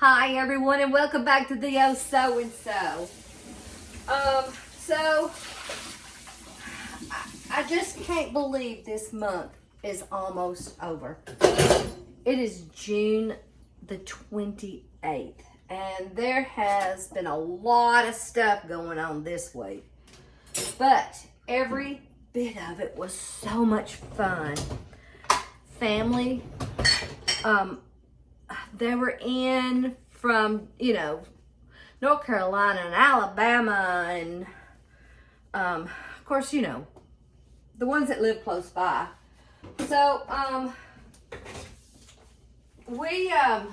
Hi everyone, and welcome back to the Oh So and So. I just can't believe this month is almost over. It is June the 28th, and there has been a lot of stuff going on this week. But every bit of it was so much fun. Family, they were in from, North Carolina and Alabama and, of course, the ones that live close by. So, we kind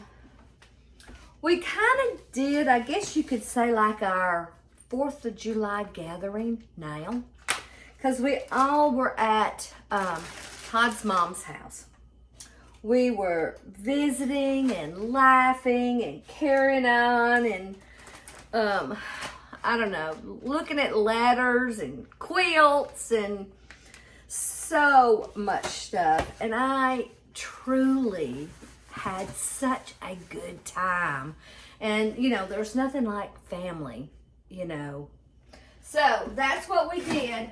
of did, I guess you could say, like our 4th of July gathering now. Because we all were at Todd's mom's house. We were visiting and laughing and carrying on and, I don't know, looking at letters and quilts and so much stuff. And I truly had such a good time. And, there's nothing like family, So that's what we did.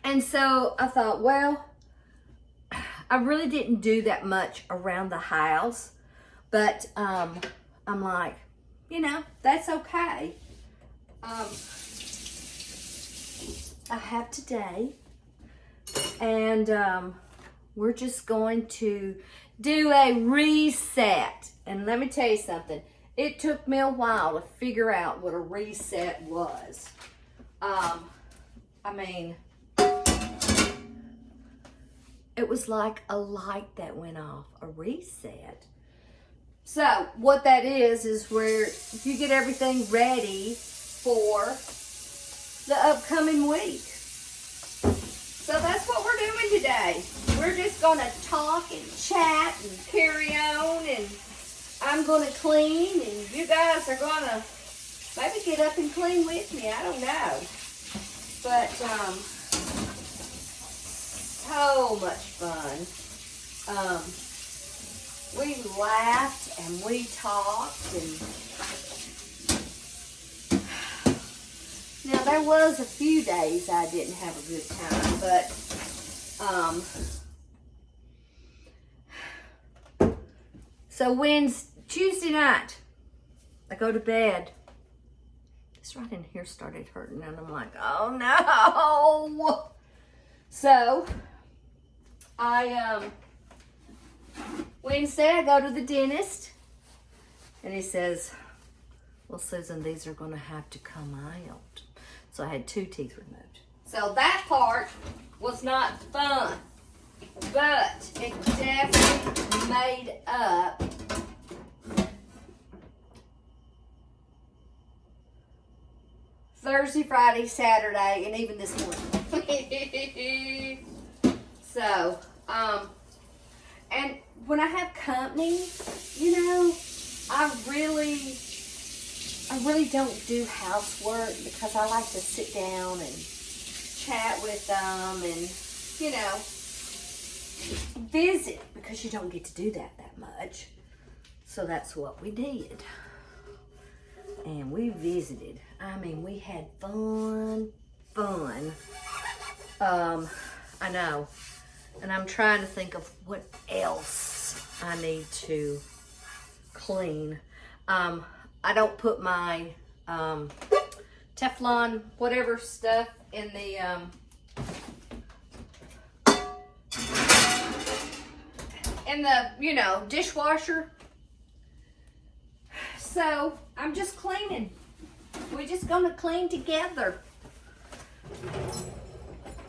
And so I thought, well, I really didn't do that much around the house, but I'm like, that's okay. I have today, and we're just going to do a reset. And let me tell you something. It took me a while to figure out what a reset was. It was like a light that went off, a reset. So what that is where you get everything ready for the upcoming week. So that's what we're doing today. We're just going to talk and chat and carry on, and I'm going to clean, and you guys are going to maybe get up and clean with me. I don't know. But, so much fun. We laughed and we talked, and now there was a few days I didn't have a good time, but so Tuesday night I go to bed. This right in here started hurting, and I'm like, oh no. So Wednesday I go to the dentist, and he says, well, Susan, these are going to have to come out. So I had 2 teeth removed. So that part was not fun, but it definitely made up Thursday, Friday, Saturday, and even this morning. So, and when I have company, I really don't do housework because I like to sit down and chat with them and, visit, because you don't get to do that much. So that's what we did. And we visited. We had fun. I know. And I'm trying to think of what else I need to clean. I don't put my Teflon whatever stuff in the dishwasher. So I'm just cleaning. We're just gonna clean together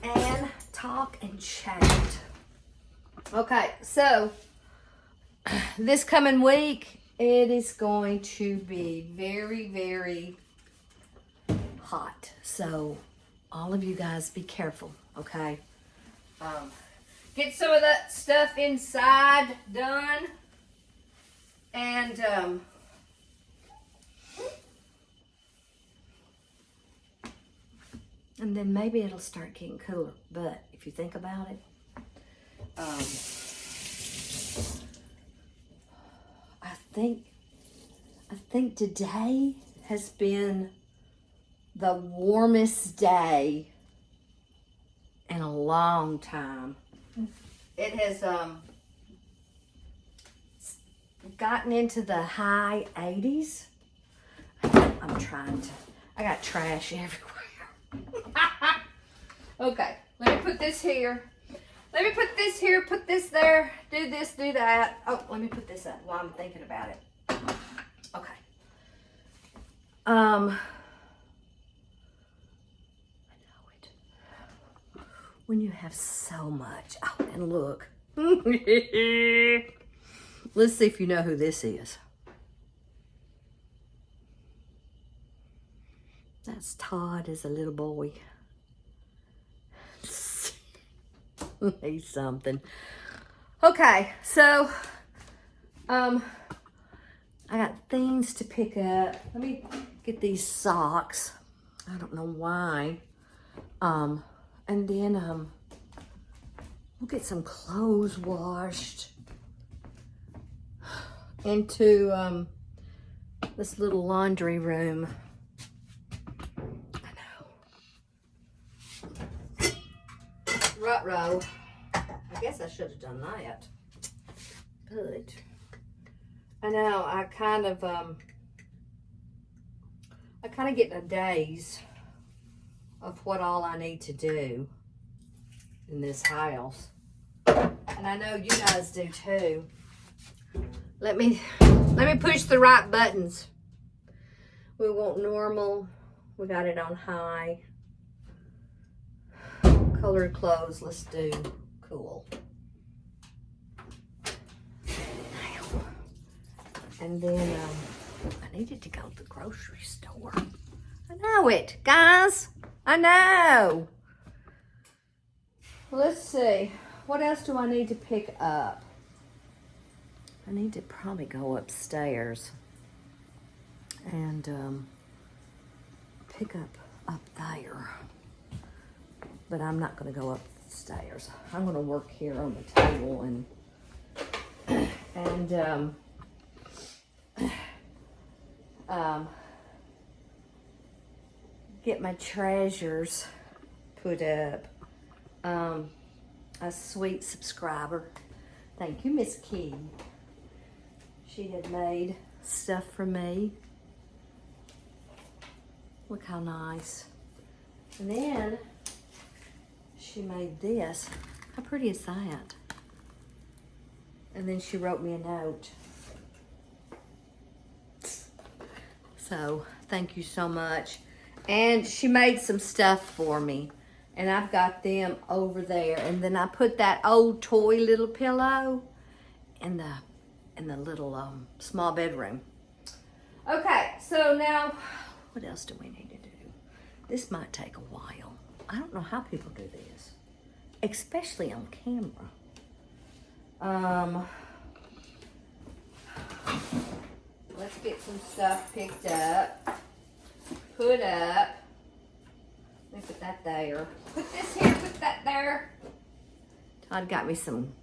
and talk and chat. Okay, so this coming week, it is going to be very, very hot. So all of you guys be careful, okay? Get some of that stuff inside done. And then maybe it'll start getting cooler. But if you think about it, I think think today has been the warmest day in a long time. It has gotten into the high 80s. I'm trying to, I got trash everywhere. Okay, let me put this here. Let me put this here, put this there, do this, do that. Oh, let me put this up while I'm thinking about it. Okay. I know it. When you have so much. Oh, and look. Let's see if you know who this is. That's Todd as a little boy. He's something. Okay, so I got things to pick up. Let me get these socks. I don't know why. And then we'll get some clothes washed into this little laundry room. Ruh-roh. I guess I should have done that. But I know I kind of get in a daze of what all I need to do in this house. And I know you guys do too. Let me push the right buttons. We want normal. We got it on high. Colored clothes, let's do cool. And then I needed to go to the grocery store. I know it, guys. I know. Let's see. What else do I need to pick up? I need to probably go upstairs and pick up there. But I'm not going to go upstairs. I'm going to work here on the table and get my treasures put up. A sweet subscriber. Thank you, Miss Key. She had made stuff for me. Look how nice. And then she made this. How pretty is that? And then she wrote me a note. So, thank you so much. And she made some stuff for me. And I've got them over there. And then I put that old toy little pillow in the little small bedroom. Okay, so now, what else do we need to do? This might take a while. I don't know how people do this, especially on camera. Let's get some stuff picked up, put up. Let me put that there. Put this here, put that there. Todd got me some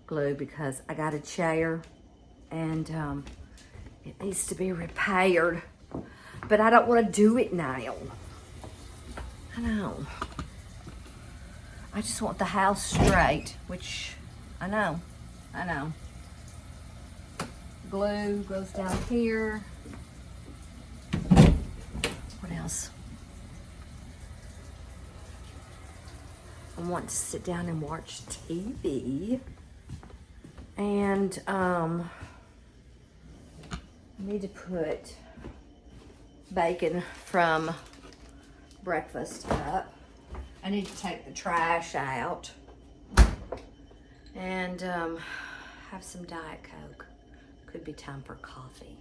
glue because I got a chair and it needs to be repaired. But I don't want to do it now. I know. I just want the house straight, which I know. Glue goes down here. What else? I want to sit down and watch TV. And I need to put bacon from breakfast up. I need to take the trash out and have some Diet Coke. Could be time for coffee.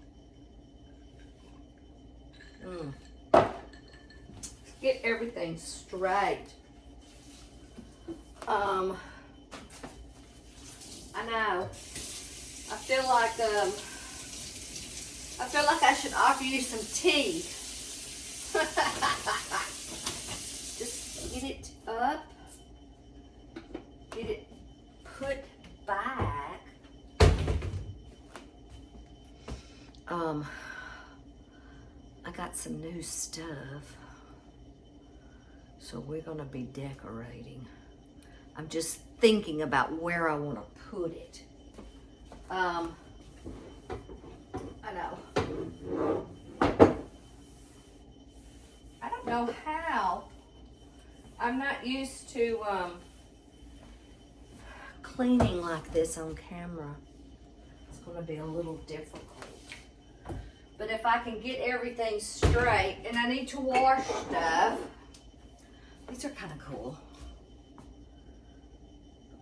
Get everything straight. I know. I feel like I should offer you some tea. Just get it up. Get it put back. I got some new stuff. So we're gonna be decorating. I'm just thinking about where I want to put it. I know. I don't know how. I'm not used to cleaning like this on camera. It's gonna be a little difficult. But if I can get everything straight, and I need to wash stuff. These are kind of cool.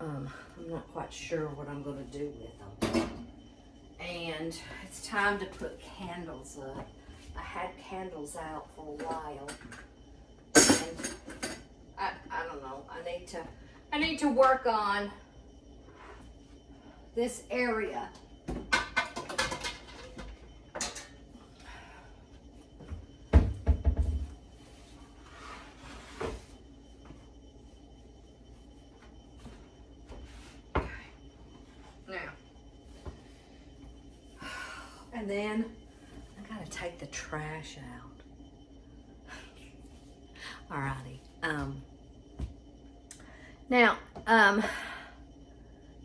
I'm not quite sure what I'm going to do with them. And it's time to put candles up. I had candles out for a while. And I don't know. I need to work on this area. And then I gotta take the trash out. Alrighty. Now,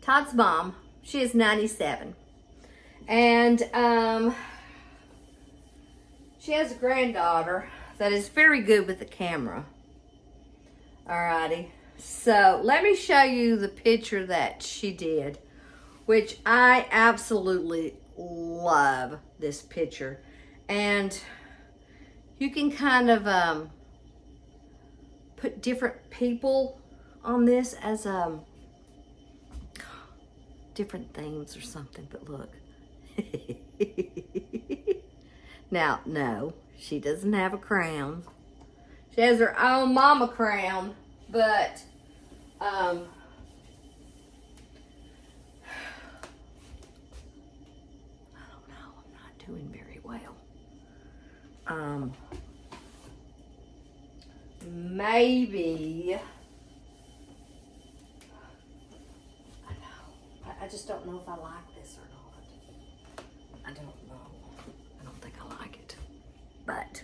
Todd's mom, she is 97. And she has a granddaughter that is very good with the camera. Alrighty. So let me show you the picture that she did, which I absolutely love this picture. And you can kind of put different people on this as different themes or something. But look. Now, no, she doesn't have a crown. She has her own mama crown, but doing very well. Maybe, I know, I just don't know if I like this or not. I don't know. I don't think I like it, but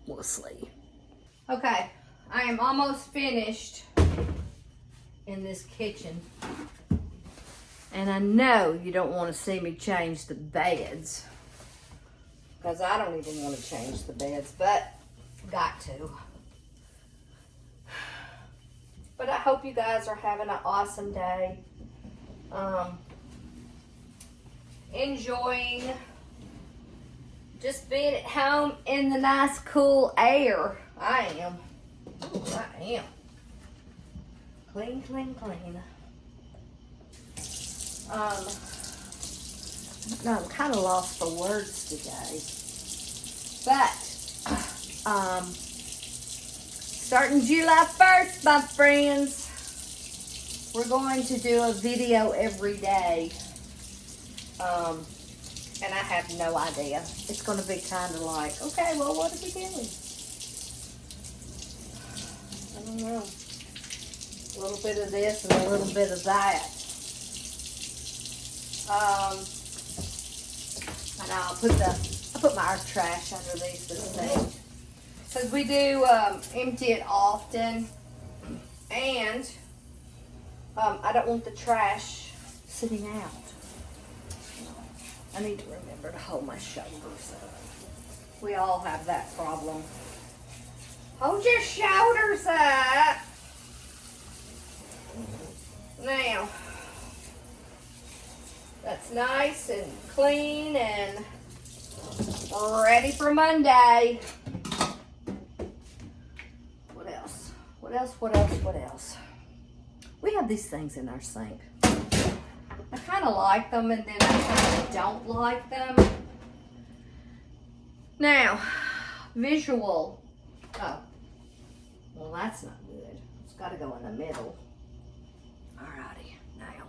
we'll see. Okay, I am almost finished in this kitchen. And I know you don't want to see me change the beds, because I don't even want to change the beds, but got to. But I hope you guys are having an awesome day. Enjoying just being at home in the nice cool air. I am. Ooh, I am. Clean, clean, clean. No, I'm kind of lost for words today. But, starting July 1st, my friends, we're going to do a video every day. And I have no idea. It's going to be kind of like, okay, well, what are we doing? I don't know. A little bit of this and a little bit of that. And I'll put my trash underneath this thing, because we do empty it often, and I don't want the trash sitting out. I need to remember to hold my shoulders up. We all have that problem. Hold your shoulders up. Now, that's nice and clean and ready for Monday. What else? What else? What else? What else? We have these things in our sink. I kind of like them, and then I kind of don't like them. Now, visual. Oh, well, that's not good. It's got to go in the middle. Alrighty, now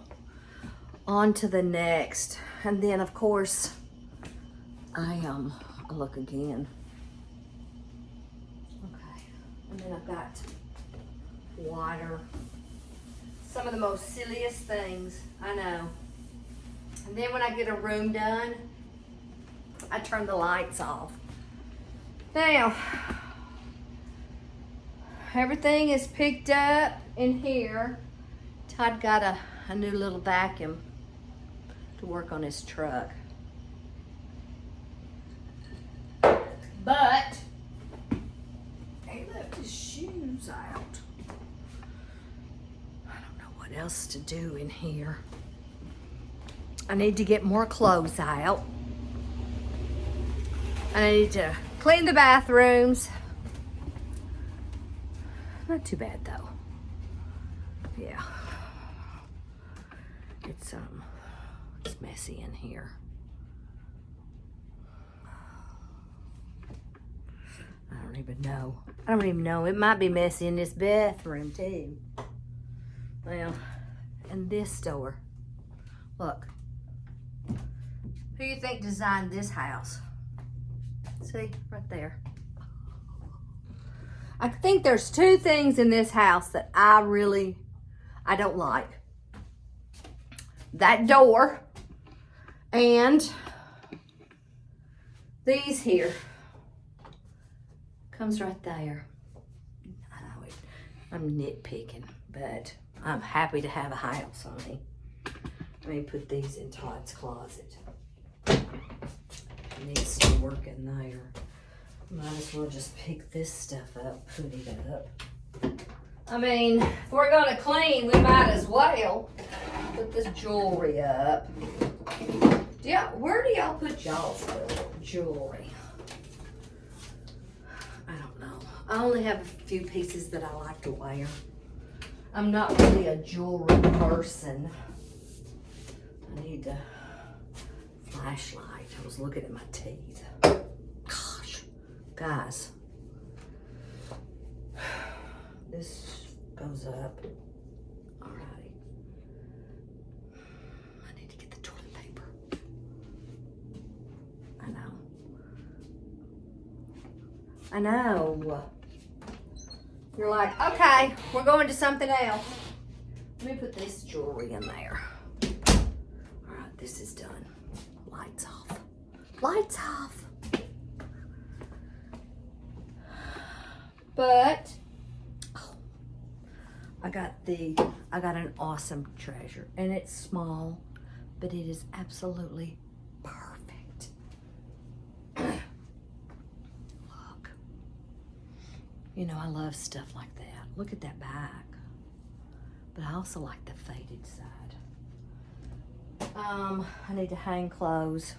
on to the next, and then of course I'll look again. Okay, and then I've got water. Some of the most silliest things, I know. And then when I get a room done, I turned the lights off. Now, everything is picked up in here. Todd got a new little vacuum to work on his truck. But he left his shoes out. I don't know what else to do in here. I need to get more clothes out. I need to clean the bathrooms. Not too bad though. Yeah. It's messy in here. I don't even know. It might be messy in this bathroom too. Well, and this door. Look. Who do you think designed this house? See, right there. I think there's two things in this house that I don't like. That door and these here. Comes right there. I know I'm nitpicking, but I'm happy to have a house, honey. Let me put these in Todd's closet. Needs some work in there. Might as well just pick this stuff up, put it up. I mean, if we're gonna clean, we might as well put this jewelry up. Where do y'all put y'all's jewelry? I don't know. I only have a few pieces that I like to wear. I'm not really a jewelry person. I need a flashlight. I was looking at my teeth. Gosh, guys. This goes up. Alrighty. I need to get the toilet paper. I know. You're like, okay, we're going to something else. Let me put this jewelry in there. All right, this is done. Lights off. Lights off. But I got an awesome treasure, and it's small, but it is absolutely perfect. Look. You know, I love stuff like that. Look at that back. But I also like the faded side. I need to hang clothes.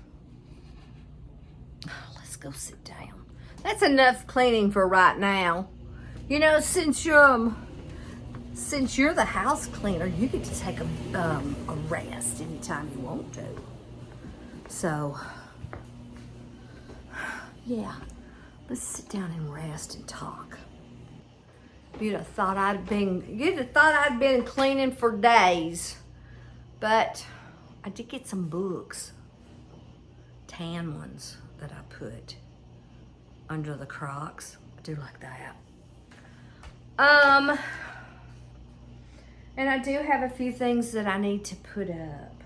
Let's go sit down. That's enough cleaning for right now. You know, since you're the house cleaner, you get to take a rest anytime you want to. So, yeah, let's sit down and rest and talk. You'd have thought I'd been cleaning for days, but I did get some books, tan ones that I put under the Crocs. I do like that. And I do have a few things that I need to put up.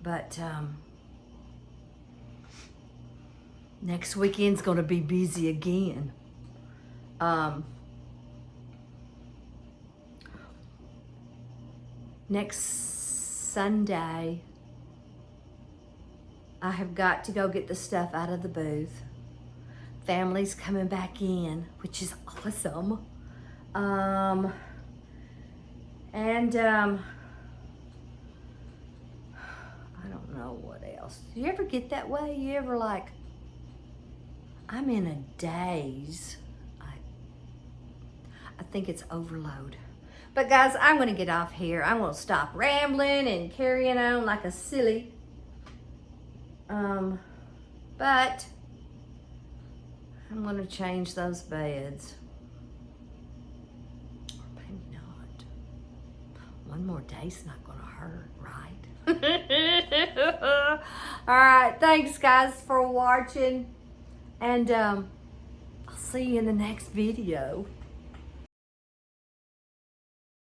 But next weekend's gonna be busy again. Next Sunday, I have got to go get the stuff out of the booth. Family's coming back in, which is awesome. I don't know what else. Do you ever get that way? You ever like, I'm in a daze. I think it's overload. But guys, I'm going to get off here. I'm going to stop rambling and carrying on like a silly. But I'm going to change those beds. Or maybe not. One more day's not going to hurt, right? All right. Thanks, guys, for watching. And I'll see you in the next video.